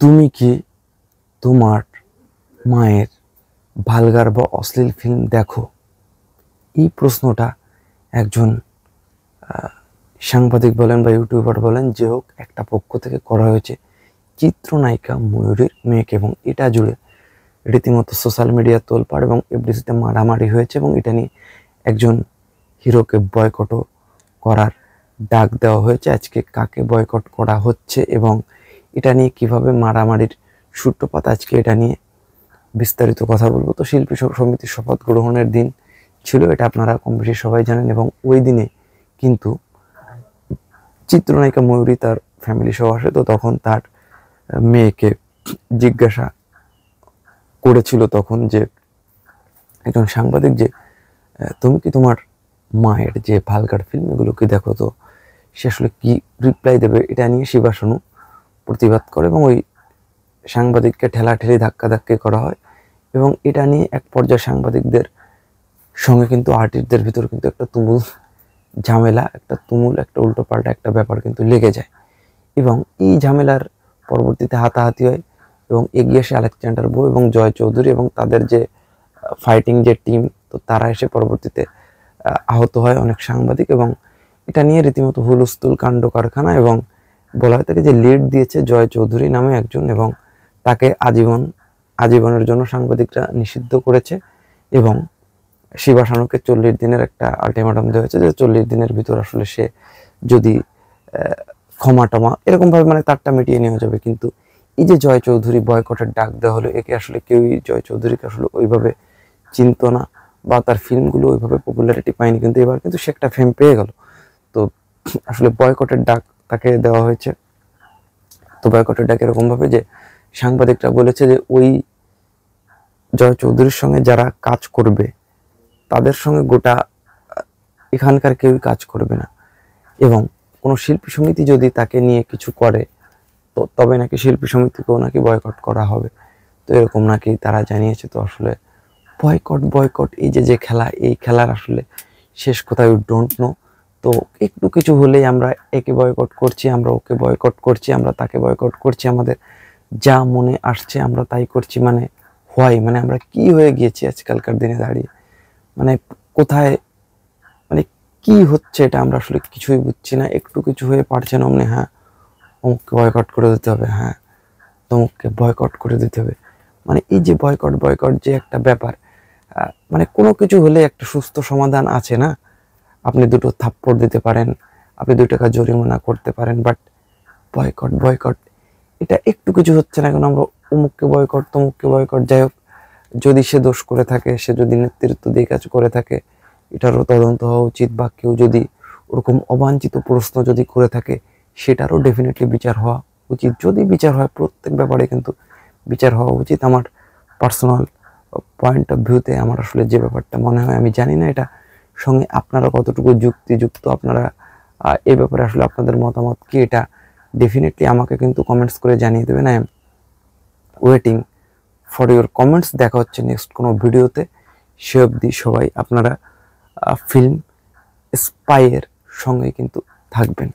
তুমি কি তোমার মায়ের ভালগার বা অশ্লীল ফিল্ম দেখো? এই প্রশ্নটা একজন সাংবাদিক বলেন বা ইউটিউবার বলেন, যে হোক, একটা পক্ষ থেকে করা হয়েছে চিত্রনায়িকা ময়ূরীর মেয়েকে, এবং এটা জুড়ে রীতিমতো সোশ্যাল মিডিয়া তোলপাড় এবং এফডিসিতে মারামারি হয়েছে, এবং এটা নিয়ে একজন হিরোকে বয়কটও করার ডাক দেওয়া হয়েছে। আজকে কাকে বয়কট করা হচ্ছে এবং এটা নিয়ে কিভাবে মারামারির সূত্রপাত, আজকে এটা নিয়ে বিস্তারিত কথা বলবো। তো শিল্পী সমিতির শপথ গ্রহণের দিন ছিল, এটা আপনারা কম বেশি সবাই জানেন, এবং ওই দিনে কিন্তু চিত্রনায়িকা ময়ূরী তার ফ্যামিলি সহ আসে। তো তখন তার মেয়েকে জিজ্ঞাসা করেছিল তখন যে একজন সাংবাদিক, যে তুমি কি তোমার মায়ের যে ভালগার ফিল্ম এগুলো কি দেখো? তো সে আসলে কি রিপ্লাই দেবে, এটা নিয়ে শিবাশানু প্রতিবাদ করে এবং ওই সাংবাদিককে ঠেলাঠেলি ধাক্কাধাক্কি করা হয়, এবং এটা নিয়ে এক পর্যায়ে সাংবাদিকদের সঙ্গে কিন্তু আর্টিস্টদের ভিতর কিন্তু একটা তুমুল ঝামেলা, একটা উল্টোপাল্টা একটা ব্যাপার কিন্তু লেগে যায়, এবং এই ঝামেলার পরবর্তীতে হাতাহাতি হয় এবং এগিয়ে আসে আলেকজান্ডার বো এবং জয় চৌধুরী এবং তাদের যে ফাইটিং যে টিম, তো তারা এসে পরবর্তীতে আহত হয় অনেক সাংবাদিক, এবং এটা নিয়ে রীতিমতো হুলস্থুল কাণ্ড কারখানা, এবং বলা হয় থাকে যে লিড দিয়েছে জয় চৌধুরী নামে একজন, এবং তাকে আজীবনের জন্য সাংবাদিকরা নিষিদ্ধ করেছে, এবং শিবাশানুকে 40 দিনের একটা আলটিমেটাম দেওয়া হয়েছে যে 40 দিনের ভিতর আসলে সে যদি ক্ষমা টমা এরকম ভাবে মানে তারটা মিটিয়ে নেওয়া যাবে। কিন্তু এই যে জয় চৌধুরী বয়কটের ডাক দেওয়া হলো, একে আসলে কেউই জয় চৌধুরীকে আসলে ওইভাবে চিনত না বা তার ফিল্মগুলো ওইভাবে পপুলারিটি পায়নি, কিন্তু এবার কিন্তু সে একটা ফেম পেয়ে গেল। তো আসলে বয়কটের ডাক তাকে দেওয়া হয়েছে। তো বয়কটের ডাক এরকম ভাবে যে সাংবাদিকরা বলেছে যে ওই জয় চৌধুরীর সঙ্গে যারা কাজ করবে তাদের সঙ্গে গোটা এখানকার কেউই কাজ করবে না, এবং কোনো শিল্পী সমিতি যদি তাকে নিয়ে কিছু করে তো তবে নাকি শিল্পী সমিতিকেও নাকি বয়কট করা হবে। তো এরকম নাকি তারা জানিয়েছে। তো আসলে বয়কট এই যে খেলা, এই খেলার আসলে শেষ কোথায় উই ডোন্ট নো। তো একটু কিছু হলেই আমরা একে বয়কট করছি, আমরা ওকে বয়কট করছি, আমরা তাকে বয়কট করছি, আমাদের যা মনে আসছে আমরা তাই করছি। মানে মানে আমরা কি হয়ে গিয়েছি আজকালকার দিনে দাঁড়িয়ে, মানে কোথায়, মানে কি হচ্ছে এটা আমরা আসলে কিছুই বুঝছি না। একটু কিছু হয়ে পারছে না, মানে হ্যাঁ অমুককে বয়কট করে দিতে হবে, হ্যাঁ তমুককে বয়কট করে দিতে হবে। মানে এই যে বয়কট যে একটা ব্যাপার, মানে কোনো কিছু হলে একটা সুস্থ সমাধান আছে না। আপনি দুটো থাপ্পড় দিতে পারেন, আপনি 2 টাকা জরিমানা করতে পারেন, বাট বয়কট এটা একটু কিছু হচ্ছে না। এখন আমরা অমুককে বয়কট তমুককে বয়কট, যাই হোক, যদি সে দোষ করে থাকে, সে যদি নেতৃত্ব দিয়ে কাজ করে থাকে, এটারও তদন্ত হওয়া উচিত, বা কেউ যদি ওরকম অবাঞ্ছিত প্রশ্ন যদি করে থাকে সেটারও ডেফিনেটলি বিচার হওয়া উচিত। যদি বিচার হয়, প্রত্যেক ব্যাপারে কিন্তু বিচার হওয়া উচিত। আমার পার্সোনাল পয়েন্ট অফ ভিউতে আমার আসলে যে ব্যাপারটা মনে হয়, আমি জানি না এটা সঙ্গে আপনারা কতটুকু যুক্তিযুক্ত, আপনারা এই ব্যাপারে আসলে আপনাদের মতামত কি, এটা ডেফিনেটলি আমাকে কিন্তু কমেন্টস করে জানিয়ে দেবেন। I am waiting for your comments. দেখা হচ্ছে নেক্সট কোনো ভিডিওতে। সে অবধি সবাই আপনারা ফিল্ম স্পাইয়ের সঙ্গে কিন্তু থাকবেন।